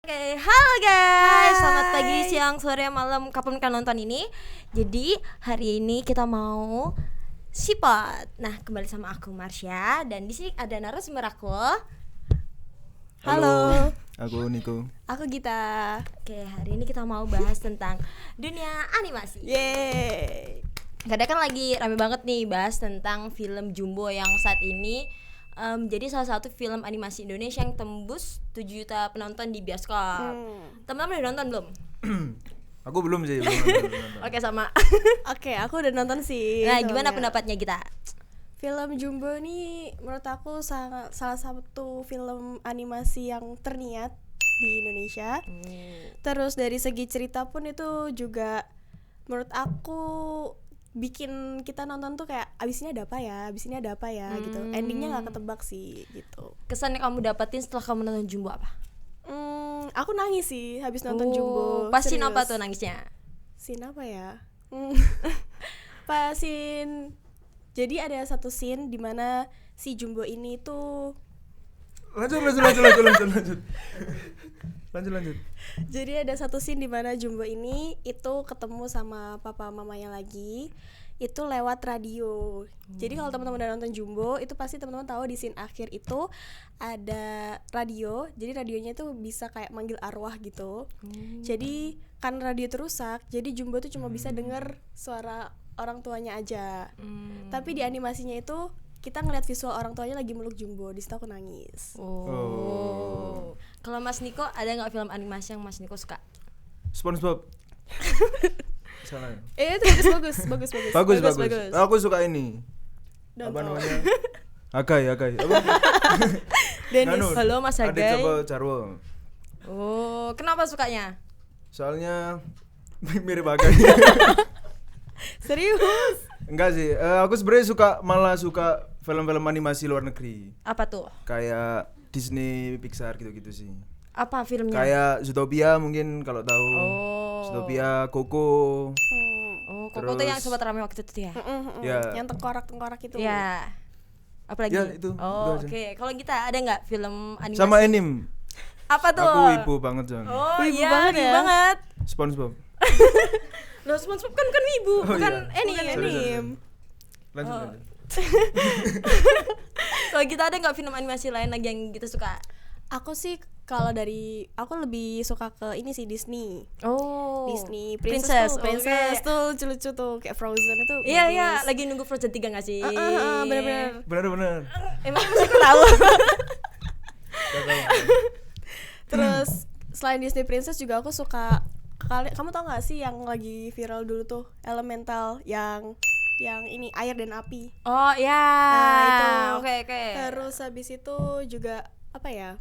Oke, halo guys. Selamat pagi, siang, sore, malam, kapan kalian nonton ini. Jadi hari ini kita mau sipot. Nah, kembali sama aku Marsha dan di sini ada narasumber aku. Halo. Aku Niko. Aku Gita. Oke, hari ini kita mau bahas tentang dunia animasi. Yeay. Karena kan lagi rame banget nih bahas tentang film Jumbo yang saat ini jadi salah satu film animasi Indonesia yang tembus 7 juta penonton di bioskop. Teman-teman udah nonton belum? Aku belum sih. Oke, sama. Oke, aku udah nonton sih. Nah, gimana filmnya. pendapatnya kita? Film Jumbo ini menurut aku salah satu film animasi yang terniat di Indonesia. Terus dari segi cerita pun itu juga menurut aku bikin kita nonton tuh kayak abis ini ada apa ya gitu. Endingnya nggak ketebak sih gitu. Kesan yang kamu dapetin setelah kamu nonton Jumbo apa? Aku nangis sih habis nonton Jumbo. Pas scene Serius. apa tuh nangisnya? Scene apa ya? Pas scene. Jadi ada satu scene di mana si Jumbo ini tuh Lanjut. Jadi ada satu scene di mana Jumbo ini itu ketemu sama papa mamanya lagi itu lewat radio. Jadi kalau teman-teman udah nonton Jumbo itu pasti teman-teman tahu di scene akhir itu ada radio. Jadi radionya tuh bisa kayak manggil arwah gitu. Jadi karena radio itu rusak, jadi Jumbo tuh cuma bisa denger suara orang tuanya aja. Tapi di animasinya itu kita ngeliat visual orang tuanya lagi meluk Jumbo. Di situ aku nangis. Oh. Kalau Mas Niko ada nggak film animasi yang Mas Niko suka? SpongeBob. Salah. Itu bagus. Bagus. Aku suka ini. Don't Apa know. namanya? Agai. Apa? Dennis. Halo Mas Adik Hagai. Joko Jarwo. Oh, kenapa sukanya? Soalnya mirip Agai. Serius? Enggak sih. Aku sebenarnya malah suka film-film animasi luar negeri. Apa tuh? Kayak Disney, Pixar gitu-gitu sih. Apa filmnya? Kayak Zootopia mungkin kalau tahu. Oh. Zootopia, Coco. Oh, Koko tuh yang sempat rame waktu itu ya? Ya. Yang tengkorak itu. Ya. Apalagi? Ya, itu. Oh, Itu aja. oke. Kalau kita ada nggak film animasi? Sama anime. Apa tuh? Aku wibu banget, Jon. Oh Wibu iya, banget wibu ya? banget. SpongeBob. Loh, SpongeBob kan wibu, Oh, bukan iya. anime. Sorry. Lanjut. Kalau kita ada nggak film animasi lain lagi yang kita suka? Aku sih kalau dari aku lebih suka ke ini sih Disney. Oh, Disney Princess. Princess Oke. tuh lucu-lucu tuh kayak Frozen itu. Iya, bagus. lagi nunggu Frozen 3 nggak sih? Bener-bener. Benar. Emang masih aku tahu. Terus selain Disney Princess juga aku suka kamu tau nggak sih yang lagi viral dulu tuh Elemental yang ini air dan api. Oh iya. Nah, itu. Oke. Terus habis itu juga apa ya?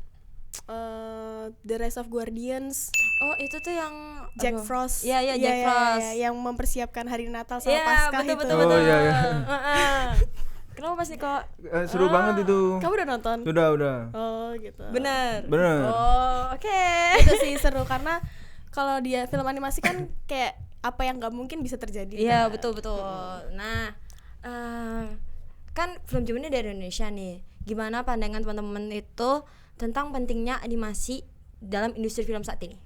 The Rise of Guardians, Oh itu tuh yang Jack aduh. Frost. Iya Jack Frost. yang mempersiapkan hari Natal sama Iya Paskah betul. itu. Oh, iya. Kenapa pas Niko? Seru banget itu. Kamu udah nonton? Sudah. Oh gitu. Bener. Bener. Oh oke. Itu sih seru karena kalau dia film animasi kan kayak apa yang nggak mungkin bisa terjadi. Iya kan? betul. Nah kan film Jumbo ini dari Indonesia nih. Gimana pandangan teman-teman itu tentang pentingnya animasi dalam industri film saat ini?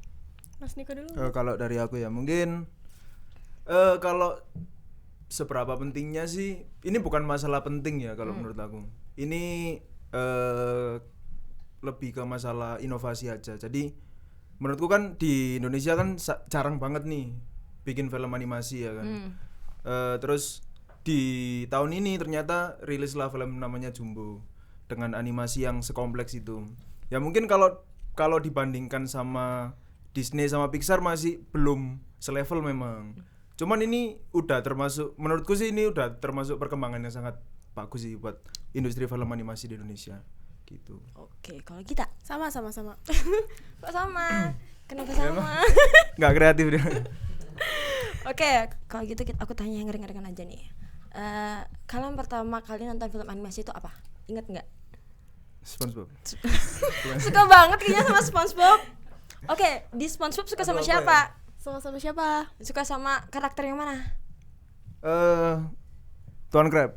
Mas Niko dulu. Kalau dari aku ya mungkin kalau seberapa pentingnya sih ini bukan masalah penting ya kalau menurut aku. Ini lebih ke masalah inovasi aja. Jadi menurutku kan di Indonesia kan jarang banget nih bikin film animasi ya kan. Terus di tahun ini ternyata rilislah film namanya Jumbo dengan animasi yang sekompleks itu. Ya mungkin kalau dibandingkan sama Disney sama Pixar masih belum selevel memang. Cuman ini udah termasuk, menurutku sih ini udah termasuk perkembangan yang sangat bagus sih buat industri film animasi di Indonesia gitu. Oke, kalau kita Sama. kok sama? Kenapa sama? Nggak kreatif dia. Oke, kalau gitu aku tanya yang ringan-ringan aja nih. Kalian pertama kali nonton film animasi itu apa? Ingat nggak? SpongeBob. Suka banget kayaknya sama SpongeBob. Oke, di SpongeBob suka sama Aduh, siapa? Sama siapa? Suka sama karakter yang mana? Tuan Crab.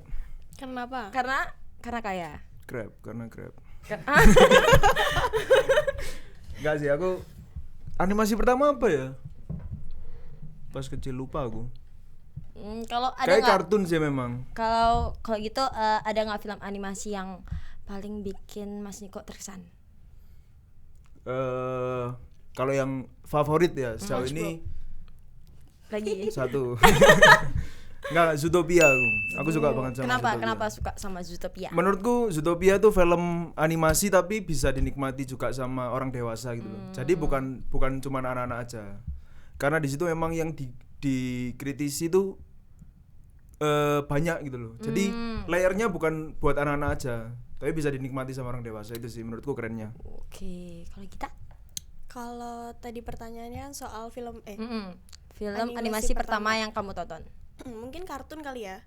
Kenapa? Karena kaya. Karena Crab. Enggak sih, aku Animasi pertama apa ya? Pas kecil lupa aku. Kalau ada Kayak nggak? kartun sih memang. Kalau gitu ada nggak film animasi yang paling bikin Mas Niko terkesan? Kalau yang favorit ya sejauh ini Lagi. satu. Enggak, Zootopia aku. Aku suka banget sama Kenapa? Zootopia. Kenapa suka sama Zootopia? Menurutku Zootopia tuh film animasi tapi bisa dinikmati juga sama orang dewasa gitu loh. Jadi bukan cuma anak-anak aja. Karena di situ memang yang dikritisi tuh banyak gitu loh. Jadi layernya bukan buat anak-anak aja, tapi bisa dinikmati sama orang dewasa. Itu sih menurutku kerennya. Oke, kalau kita Kalau tadi pertanyaannya soal film film Animasi animasi pertama yang kamu tonton. mungkin kartun kali ya.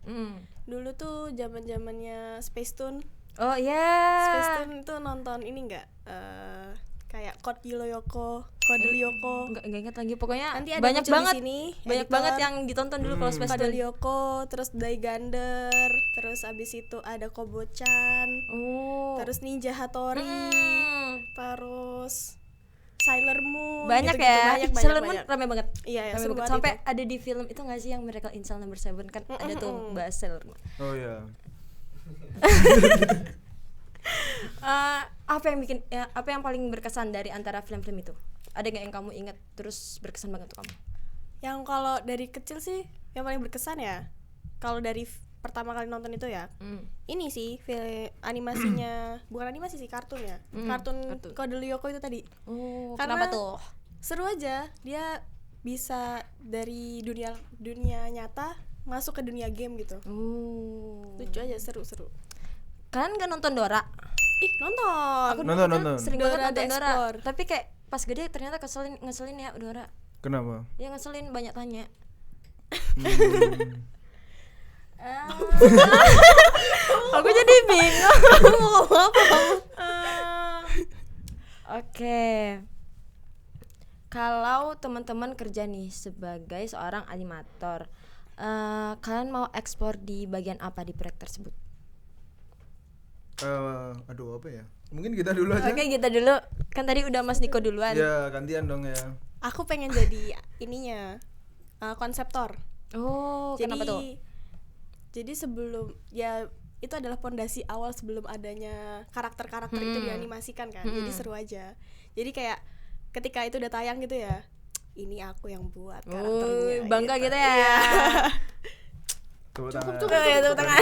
Dulu tuh zaman-zamannya Space Tune. Oh iya. Space Tune itu nonton ini enggak? Kayak Code Lyoko, Code Lyoko. Enggak ingat lagi, pokoknya Nanti ada banyak muncul di banget. sini, Banyak editor. banget yang ditonton dulu kalau Space Code Tune. Lyoko, terus Daigander, terus abis itu ada Kobo-chan, Oh. terus Ninja Hattori, terus Sailor Moon. Banyak gitu-gitu. ya. Banyak, Sailor Moon banyak. rame banget. Iya, ya, Rame seru banget. banget Sampai itu. ada di film itu nggak sih yang Miracle in Cell Number 7 kan ada tuh bahas Sailor Moon. Oh iya. Apa yang bikin apa yang paling berkesan dari antara film-film itu? Ada nggak yang kamu ingat terus berkesan banget untuk kamu? Yang kalau dari kecil sih yang paling berkesan ya. Kalau dari pertama kali nonton itu ya. Ini sih animasinya, bukan animasi sih, kartun ya. Kartun Code Lyoko itu tadi. Oh, Karena kenapa tuh? Seru aja, dia bisa dari dunia nyata masuk ke dunia game gitu. Lucu aja, seru-seru. Kalian nggak nonton Dora? Ih, nonton. Aku Nonton, dulu kan nonton. sering Dora banget the nonton Dora. Explorer. Tapi kayak pas gede ternyata ngeselin ya Dora. Kenapa? Ya ngeselin, banyak tanya. Aku jadi bingung mau ngomong apa kamu. Oke. Kalau teman-teman kerja nih sebagai seorang animator, kalian mau ekspor di bagian apa di proyek tersebut? Aduh apa ya? Mungkin kita dulu aja. Oke, kita dulu. Kan tadi udah Mas Niko duluan. Ya gantian dong ya. Aku pengen jadi ininya konseptor. Oh, kenapa tuh? Jadi sebelum ya itu adalah pondasi awal sebelum adanya karakter-karakter itu dianimasikan kan. Jadi seru aja. Jadi kayak ketika itu udah tayang gitu ya, ini aku yang buat karakternya. Bangga gitu ya. Tepuk tangan. Tepuk tangan.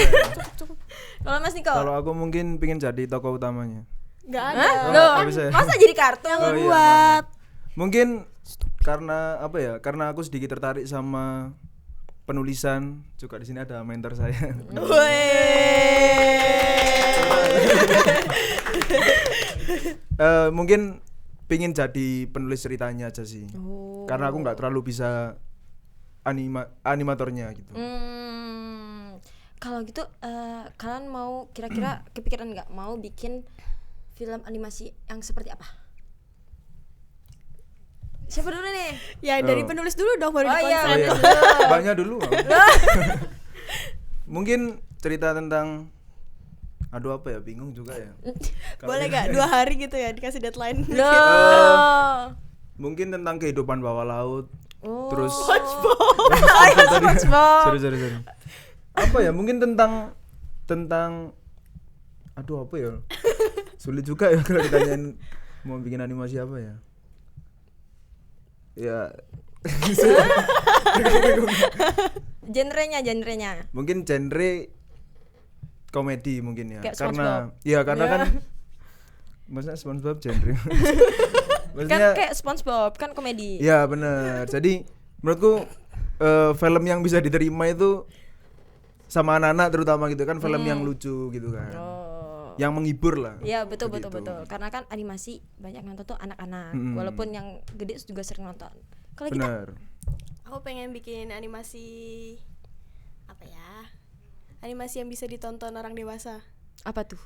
Cukup. Kalau Mas Niko? Kalau aku mungkin pengen jadi tokoh utamanya. Nggak ada. Loh, nggak bisa ya? masa jadi kartun? Oh, iya, Buat Mungkin karena apa ya? Karena aku sedikit tertarik sama penulisan. Juga di sini ada mentor saya. Mungkin pingin jadi penulis ceritanya aja sih. Karena aku nggak terlalu bisa animatornya gitu. Kalau gitu kalian mau kira-kira kepikiran nggak mau bikin film animasi yang seperti apa? Siapa dulu nih? ya dari penulis dulu dong baru Oh iya, dikonsep. Oh iya. Banyak dulu. Mungkin cerita tentang aduh apa ya, bingung juga ya. Boleh gak 2 hari gitu ya dikasih deadline? Loh. Mungkin tentang kehidupan bawah laut. Oh. Terus SpongeBob. sorry. Apa ya? Mungkin tentang aduh apa ya? Sulit juga ya kalau ditanyain mau bikin animasi apa ya. Ya Genrenya. mungkin genre komedi mungkin ya. Kayak Karena kan maksudnya SpongeBob genre. Kan Maksudnya kayak SpongeBob kan komedi. ya benar. Jadi menurutku film yang bisa diterima itu sama anak-anak terutama gitu kan, film yang lucu gitu kan. Yang menghibur lah. Iya betul. Begitu. Karena kan animasi banyak nonton tuh anak-anak, walaupun yang gede juga sering nonton. Kalau kita Benar. Aku pengen bikin animasi apa ya? Animasi yang bisa ditonton orang dewasa. apa tuh?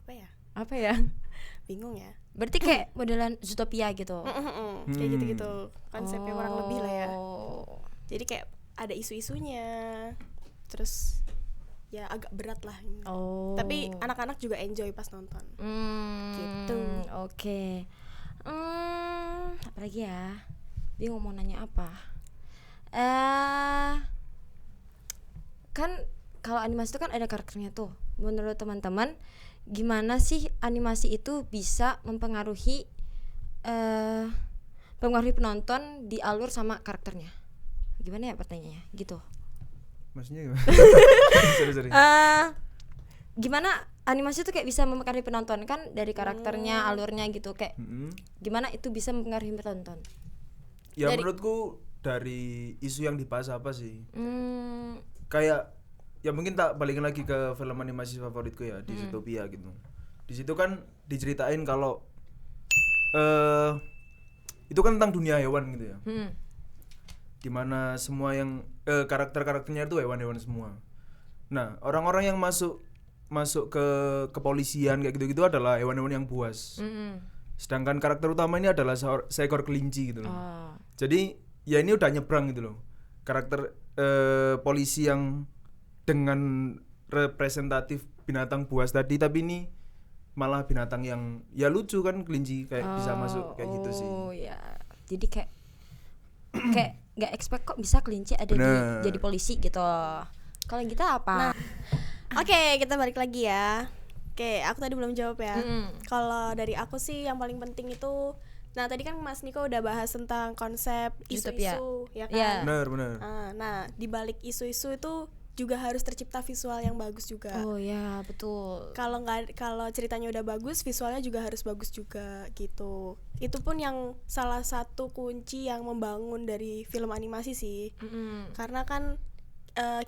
Apa ya? Apa ya? Bingung ya. Berarti kayak modelan Zootopia gitu. Kayak gitu-gitu. Konsepnya kurang lebih lah ya. Oh. Jadi kayak ada isu-isunya. Terus ya agak berat lah. Oh. Tapi anak-anak juga enjoy pas nonton. Gitu. Oke. apalagi ya, bingung mau nanya apa. Kan kalau animasi itu kan ada karakternya tuh. Menurut teman-teman, gimana sih animasi itu bisa mempengaruhi penonton di alur sama karakternya? Gimana ya pertanyaannya? Gitu. Maksudnya gimana? Sorry. Gimana animasi itu kayak bisa mempengaruhi penonton kan dari karakternya, alurnya gitu kayak. Gimana itu bisa mempengaruhi penonton? Ya menurutku dari isu yang dibahas apa sih? Kayak ya mungkin tak balikin lagi ke film animasi favoritku ya, di Zootopia gitu. Di situ kan diceritain kalau itu kan tentang dunia hewan gitu ya. Dimana semua yang karakter-karakternya itu hewan-hewan semua. Nah, orang-orang yang masuk ke kepolisian kayak gitu-gitu adalah hewan-hewan yang buas. Sedangkan karakter utama ini adalah seekor kelinci gitu loh. Jadi ya ini udah nyebrang gitu loh. Karakter polisi yang dengan representatif binatang buas tadi, tapi ini malah binatang yang ya lucu kan, kelinci kayak bisa masuk kayak gitu sih. Oh ya. Jadi kayak nggak expect kok bisa kelinci ada jadi polisi gitu. Kalau kita apa? Oke, kita balik lagi ya. Oke, aku tadi belum jawab ya. Kalau dari aku sih yang paling penting itu, nah tadi kan Mas Niko udah bahas tentang konsep isu-isu ya kan. Benar. Nah, di balik isu-isu itu juga harus tercipta visual yang bagus juga. Oh ya, betul. Kalau ceritanya udah bagus, visualnya juga harus bagus juga gitu. Itu pun yang salah satu kunci yang membangun dari film animasi sih. Karena kan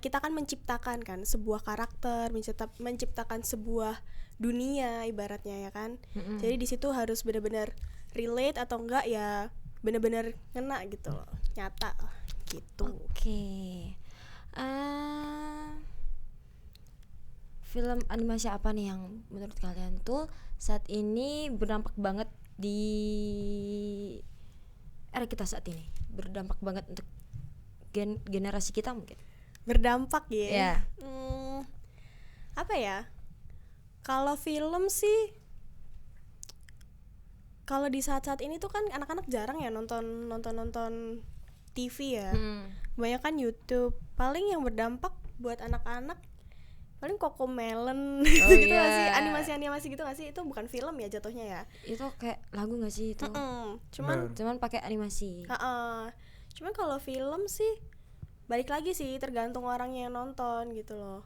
kita kan menciptakan kan sebuah karakter, menciptakan sebuah dunia ibaratnya ya kan. Jadi di situ harus benar-benar relate atau enggak ya benar-benar ngena gitu loh, nyata gitu. Oke. Film animasi apa nih yang menurut kalian tuh saat ini berdampak banget di era kita saat ini, berdampak banget untuk generasi kita mungkin? Berdampak ya. Yeah. Apa ya? Kalau film sih, kalau di saat-saat ini tuh kan anak-anak jarang ya nonton TV ya. Banyak kan YouTube. Paling yang berdampak buat anak-anak paling Cocomelon gitu gak sih, animasi gitu gak sih? Itu bukan film ya jatuhnya ya. Itu kayak lagu gak sih itu? Cuman pakai animasi. Cuman kalau film sih balik lagi sih tergantung orangnya yang nonton gitu loh.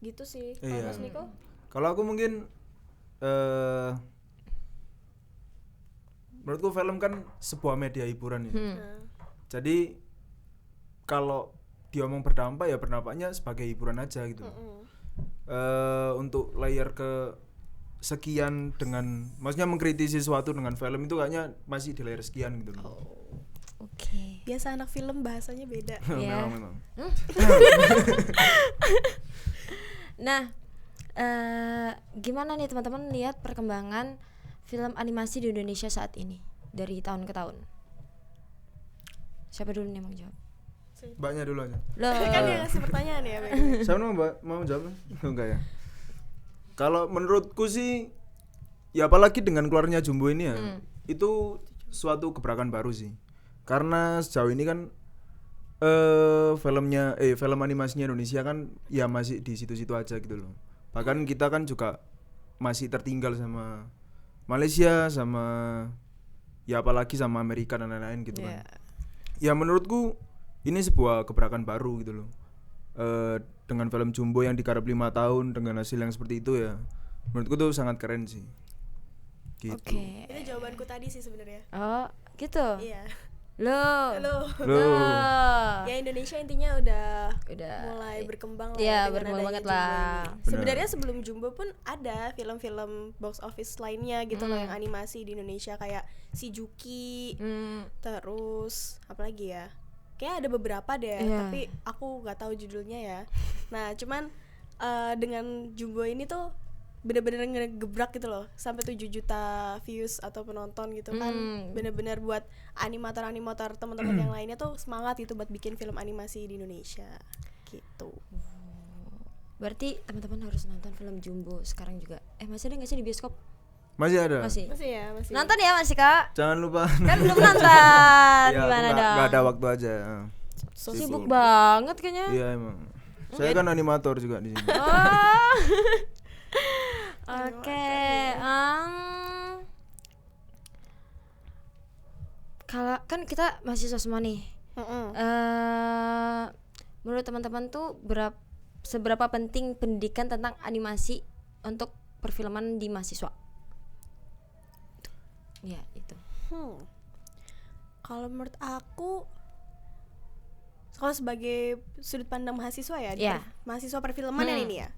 Gitu sih. Kalau Mas Niko? Kalau aku mungkin menurutku film kan sebuah media hiburan ya. Jadi kalau diomong berdampak ya berdampaknya sebagai hiburan aja gitu. Untuk layer ke sekian dengan, maksudnya mengkritisi sesuatu dengan film itu kayaknya masih di layer sekian gitu loh. Oke. Biasa anak film bahasanya beda. Memang. Nah, gimana nih teman-teman lihat perkembangan film animasi di Indonesia saat ini dari tahun ke tahun? Siapa dulu nih mau jawab? Mbaknya dulu aja. Kan yang ngasih pertanyaan ya. Saya mau jawab? Enggak ya. Kalau menurutku sih, ya apalagi dengan keluarnya Jumbo ini ya, itu suatu gebrakan baru sih. Karena sejauh ini kan film animasinya Indonesia kan ya masih di situ-situ aja gitu loh. Bahkan kita kan juga masih tertinggal sama Malaysia, sama ya apalagi sama Amerika dan lain-lain gitu kan. Ya menurutku ini sebuah gebrakan baru gitu loh. Dengan film Jumbo yang digarap 5 tahun dengan hasil yang seperti itu ya, menurutku tuh sangat keren sih. Gitu. Oke. Itu jawabanku tadi sih sebenarnya. Oh, gitu. Iya. Loh. Ya Indonesia intinya udah mulai berkembang lah. Iya, dengan berkembang adanya banget Jumbo lah. ini. Sebenarnya sebelum Jumbo pun ada film-film box office lainnya gitu loh yang animasi di Indonesia kayak Si Juki, terus apa lagi ya? Kayak ada beberapa deh, tapi aku nggak tahu judulnya ya. Nah, cuman dengan Jumbo ini tuh bener-bener ngegebrak gitu loh, sampai 7 juta views atau penonton gitu kan. Bener-bener buat animator teman-teman yang lainnya tuh semangat gitu buat bikin film animasi di Indonesia gitu. Berarti teman-teman harus nonton film Jumbo sekarang juga. Masih ada nggak sih di bioskop? Masih ada. Masih. Masih ya, masih. Nonton ya masih Kak? Jangan lupa. Kan belum nonton. Ya, Gimana aku dong? nggak ada waktu aja. Sibuk banget kayaknya. Iya emang. Saya kan animator juga di sini. Oh. Oke. Kalau kan kita mahasiswa semua nih. Menurut teman-teman tuh seberapa penting pendidikan tentang animasi untuk perfilman di mahasiswa? Ya itu. Kalau menurut aku, kalau sebagai sudut pandang mahasiswa ya, Iya. mahasiswa perfilman yang ini ya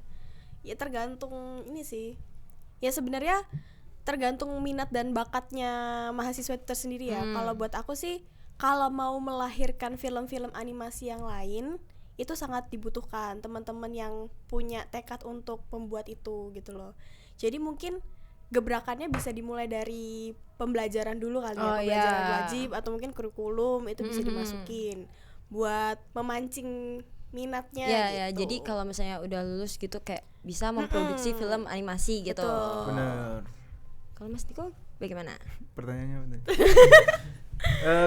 tergantung ini sih. Ya sebenarnya tergantung minat dan bakatnya mahasiswa itu tersendiri ya. Kalau buat aku sih, kalau mau melahirkan film-film animasi yang lain, itu sangat dibutuhkan teman-teman yang punya tekad untuk membuat itu gitu loh. Jadi mungkin gebrakannya bisa dimulai dari pembelajaran dulu kali ya, pembelajaran wajib atau mungkin kurikulum itu bisa dimasukin buat memancing minatnya Ya, gitu. jadi kalau misalnya udah lulus gitu kayak bisa memproduksi film animasi gitu. Betul. Benar. Kalau Mas Diko bagaimana? Pertanyaannya apa tadi?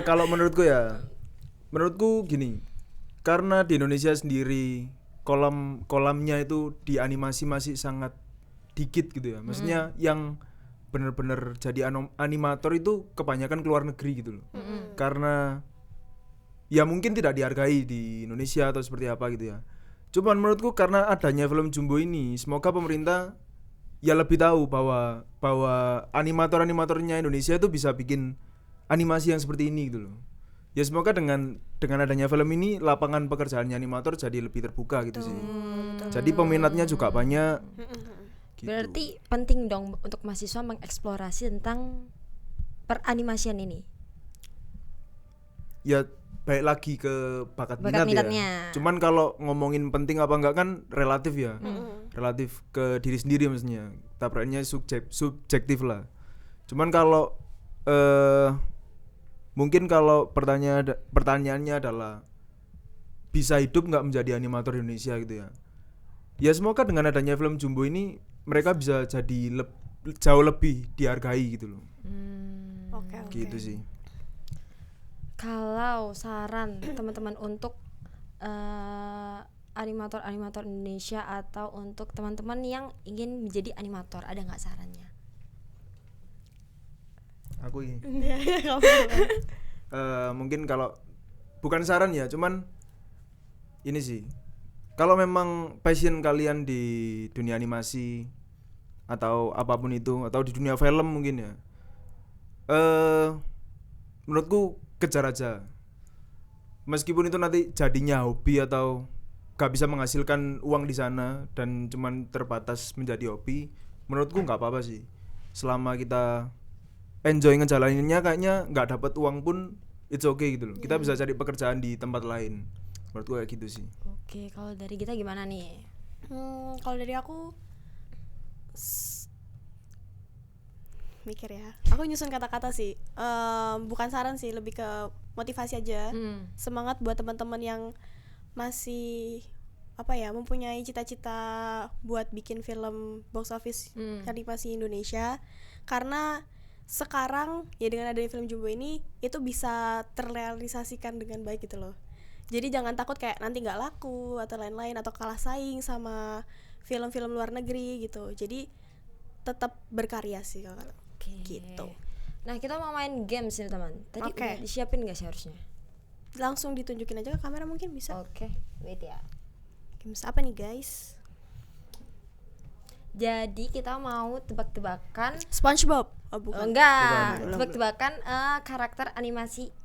Kalau menurutku gini, karena di Indonesia sendiri kolamnya itu di animasi masih sangat dikit gitu ya. Maksudnya yang benar-benar jadi animator itu kebanyakan keluar negeri gitu loh. Karena ya mungkin tidak dihargai di Indonesia atau seperti apa gitu ya. Cuman menurutku karena adanya film Jumbo ini, semoga pemerintah ya lebih tahu bahwa animator-animatornya Indonesia itu bisa bikin animasi yang seperti ini gitu loh. Ya semoga dengan adanya film ini lapangan pekerjaannya animator jadi lebih terbuka gitu sih. Jadi peminatnya juga banyak. Gitu. Berarti penting dong untuk mahasiswa mengeksplorasi tentang peranimasian ini. Ya baik lagi ke bakat minatnya. ya. Cuman kalau ngomongin penting apa enggak kan relatif ya. Relatif ke diri sendiri maksudnya. Tabrakannya subjektif lah. Cuman kalau mungkin kalau pertanyaannya adalah bisa hidup nggak menjadi animator di Indonesia gitu ya. Ya semoga dengan adanya film Jumbo ini mereka bisa jadi jauh lebih dihargai gitu loh. Oke. Gitu sih. Kalau saran teman-teman untuk animator Indonesia atau untuk teman-teman yang ingin menjadi animator, ada nggak sarannya? Aku ini. Mungkin kalau bukan saran ya, cuman ini sih. Kalau memang passion kalian di dunia animasi atau apapun itu atau di dunia film mungkin ya, menurutku kejar aja. Meskipun itu nanti jadinya hobi atau gak bisa menghasilkan uang di sana dan cuman terbatas menjadi hobi, menurutku nggak apa-apa sih. Selama kita enjoy ngejalaninnya, kayaknya nggak dapat uang pun it's okay gitu loh. Kita bisa cari pekerjaan di tempat lain. Menurutku kayak gitu sih. Oke, kalau dari kita gimana nih? Kalau dari aku mikir ya. Aku nyusun kata-kata sih. Bukan saran sih, lebih ke motivasi aja. Semangat buat teman-teman yang masih mempunyai cita-cita buat bikin film box office animasi Indonesia. Karena sekarang ya dengan adanya film Jumbo ini itu bisa terrealisasikan dengan baik gitu loh. Jadi jangan takut kayak nanti nggak laku atau lain-lain atau kalah saing sama film-film luar negeri gitu. Jadi tetap berkarya sih kalau gitu. Nah, kita mau main games nih teman. Tadi Oke. udah disiapin nggak sih harusnya? Langsung ditunjukin aja ke kamera mungkin bisa. Oke, wait ya. Games apa nih guys? Jadi kita mau tebak-tebakan. SpongeBob. Oh, bukan. Enggak, Bukan. tebak-tebakan karakter animasi.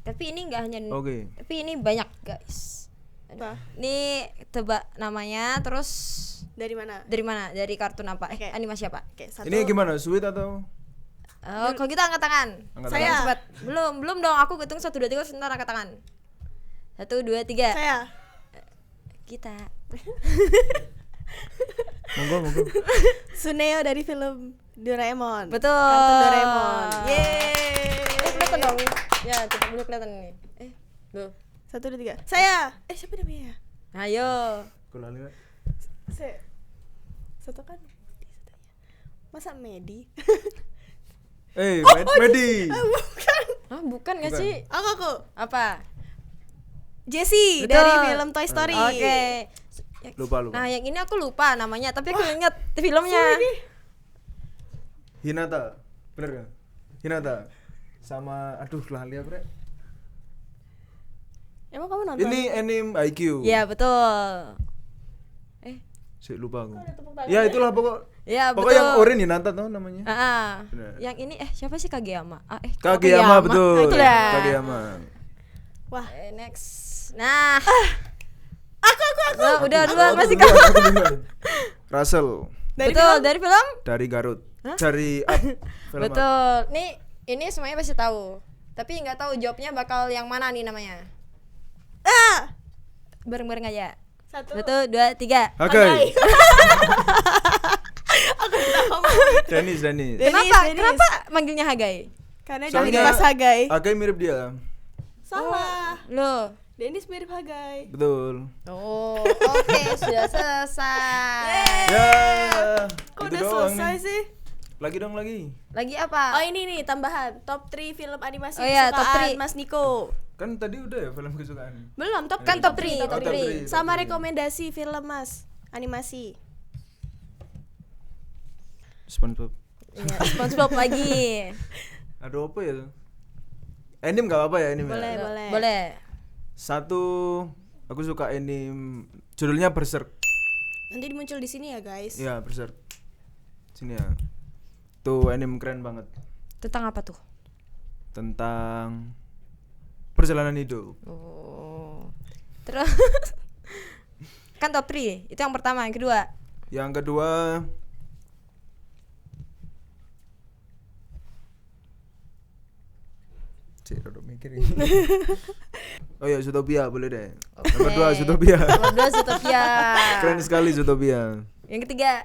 Tapi ini enggak hanya Oke. tapi ini banyak, guys. Apa? Ini tebak namanya, terus Dari mana? dari mana? Dari kartun apa? Oke. Animasi apa? Oke, satu. Ini gimana? Sweet atau? Oh, kalau kita angkat tangan. Angkat Saya. tangan. Cepat. Belum dong. Aku hitung 1 2 3 sebentar angkat tangan. 1 2 3. Saya. Kita. Monggo. Suneo dari film Doraemon. Betul. Kartun Doraemon. Yeay. Kelihatan dong. Ya, cepat dulu kelihatan nih. Loh. 1 2 3. Saya. Siapa namanya? Ayo. Aku lali, Pak. Saya. Satu kan. Masa Medi? Medi. Hah, bukan gak Bukan. sih? Aku. Apa? Jessie Betul. dari film Toy Story. Oke. Lupa. Nah, yang ini aku lupa namanya, tapi aku inget filmnya. Hinata. Bener gak? Hinata. Sama aduh lali aku, Rek. Emang kamu nonton? Ini anime IQ. Iya, betul. Sik lupa aku. Ada tepuk tangan. Ya itulah Iya, betul. pokoknya yang Orin Hinata tuh namanya. Bener. Yang ini siapa sih Kageyama? Kageyama betul. Itu dah. Kageyama. Wah, Next. Nah. aku. Nah, udah duluan Aku masih duluan, kamu. aku duluan. Russell Betul, dari film? dari Garut. Dari Up. Film Up. Betul. Nih, ini semuanya pasti tahu. Tapi nggak tahu jawabnya bakal yang mana nih namanya. Bareng-bareng aja. 1. 1, 2, 3. Hagai. Aku tahu. Dennis. Kenapa manggilnya Hagai? Karena dari Soalnya Mas Hagai. Hagai mirip dia. Salah. Loh. Dennis mirip Hagai. Betul. Oh, oke, sudah selesai. Ya. Kok itu udah doang selesai nih. sih? Lagi. Lagi apa? Oh ini nih tambahan top 3 film animasi Oh iya, top kesukaan 3. Mas Niko. Kan tadi udah ya film kesukaan. Belum top Kan 3, top 3, top top 3. 3. Sama rekomendasi film Mas animasi. SpongeBob. Iya, SpongeBob lagi. Aduh apa ya? Anime enggak apa-apa ya anime. Boleh, Ya? boleh. Boleh. Satu aku suka anime judulnya Berserk. Nanti muncul di sini ya, guys. Iya, Berserk. Sini ya. Tuh anime keren banget. Tentang apa tuh? Tentang perjalanan hidup. Oh. Terus kan top 3. Itu yang pertama, yang kedua. Yang kedua Cik, udah mikir ini. Oh ya, Zootopia boleh deh. Nomor 2 Zootopia. Nomor 2 Zootopia. Keren sekali Zootopia. Yang ketiga.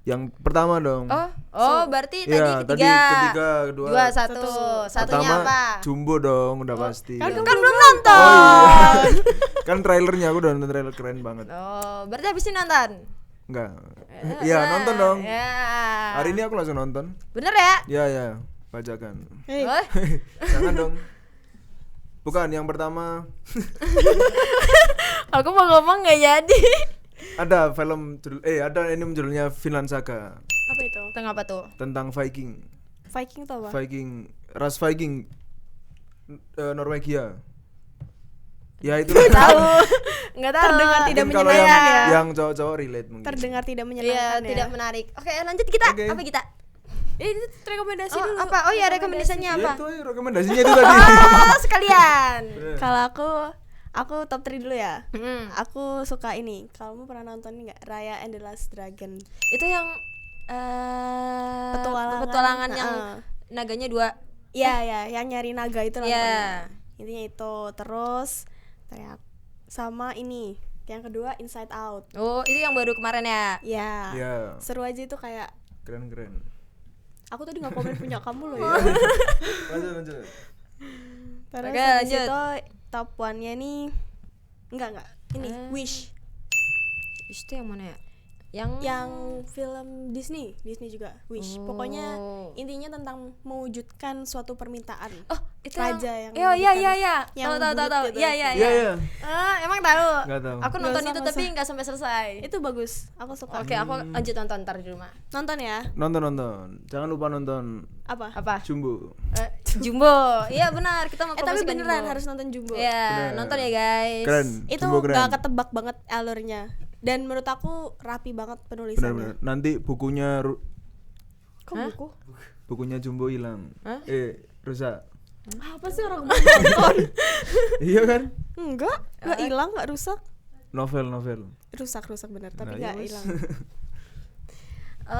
Yang pertama dong. Oh, berarti Iya, tadi tadi ketiga. ketiga, kedua. 2, 1. Satunya Pertama apa? Jumbo dong, udah pasti. Kan Ya. kamu Belum nonton. Oh iya. Kan trailernya aku udah nonton trailer keren banget. Oh, berarti habis ini nonton. Enggak. Iya, nonton dong. Ya. Hari ini aku langsung nonton. Bener ya? Ya, bacakan. Hei. Oh. Jangan dong. Bukan yang pertama. Aku mau ngomong nggak jadi. Ada ada anime judulnya Vinland Saga Apa itu? Tentang apa tuh? tentang Viking. Viking tuh apa? Ras Viking Norwegia. Ya itu Nggak tahu. Terdengar tidak Mungkin kalau menyenangkan ya. yang cowok-cowok relate mungkin. Terdengar tidak Iya, menyenangkan ya. tidak menarik. Oke, lanjut kita. Oke. Apa kita? Ini rekomendasi Oh, dulu. apa? Oh ya, rekomendasinya Ya apa? itu rekomendasinya itu tadi. Oh, sekalian. Kalau aku top 3 dulu ya. Hmm. Aku suka ini. Kamu pernah nonton nggak Raya and the Last Dragon? Itu yang petualangan yang naganya 2. Iya ya, yang nyari naga itu lah Iya. pokoknya. Intinya itu. Terus sama ini. Yang kedua Inside Out. Oh, itu yang baru kemarin ya. Ya. Iya. Seru aja itu kayak Keren. aku tadi nggak komen punya kamu loh ya. Lanjut. Terus Oke, habis lanjut. itu top 1-nya nih enggak ini Wish. Itu yang mana ya? Yang film Disney juga Wish. Oh. Pokoknya intinya tentang mewujudkan suatu permintaan. Oh, itu Raja yang yang iya. yang Tahu. bulut gitu. Iya. Iya. Emang tahu. Nggak tahu. Aku Nggak nonton usah, itu nggak tapi usah. nggak sampai selesai. Itu bagus. Aku suka. Oke, aku lanjut nonton ntar di rumah. Nonton ya. Nonton. Jangan lupa nonton Apa? Apa? Jumbo. Jumbo. Iya benar, kita mau Tapi promosikan beneran Jumbo. harus nonton Jumbo. Iya, Bener. nonton ya guys. Keren. Itu Jumbo keren. gak ketebak banget alurnya. Dan menurut aku rapi banget penulisannya. Benar. Nanti bukunya Kok Hah? buku? Jumbo hilang. Hah? Rusak. Apa sih orang mau nonton? Iya kan? Enggak hilang, enggak rusak. Novel. Rusak bener, tapi Nah, enggak iya, hilang.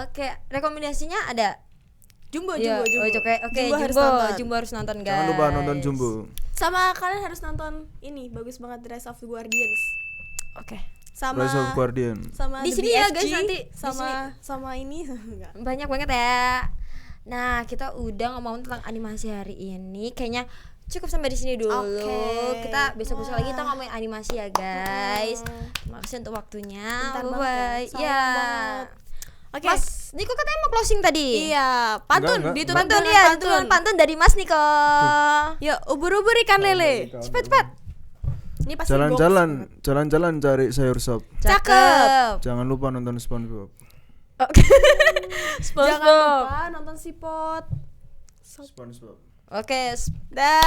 Oke, rekomendasinya ada. Jumbo. Iya, Oke, Jumbo harus Jumbo. nonton. Jumbo harus nonton guys. Jangan lupa nonton Jumbo. Sama kalian harus nonton ini, bagus banget Rise of the Guardians. Oke. Sama Rise of Guardian. sama Di The sini ya, BFG, guys, nanti. Di sama ini enggak. Banyak banget ya. Nah, kita udah ngomong tentang animasi hari ini. Kayaknya cukup sampai di sini dulu. Oke. Kita besok-besok lagi kita Wah. ngomongin animasi ya, guys. Terima kasih untuk waktunya. Bentar Bye banget bye. ya, sayang banget. Oke. Mas Niko katanya mau closing tadi. Iya, pantun Enggak. ditutup Pantun dengan ya, pantun. Pantun dari Mas Niko. Yuk, ubur-ubur ikan lele. Cepat. Ini pasti Jalan-jalan cari sayur sop. Cakep. Jangan lupa nonton SpongeBob. Jangan lupa nonton Sipot. SpongeBob. Oke. Dah.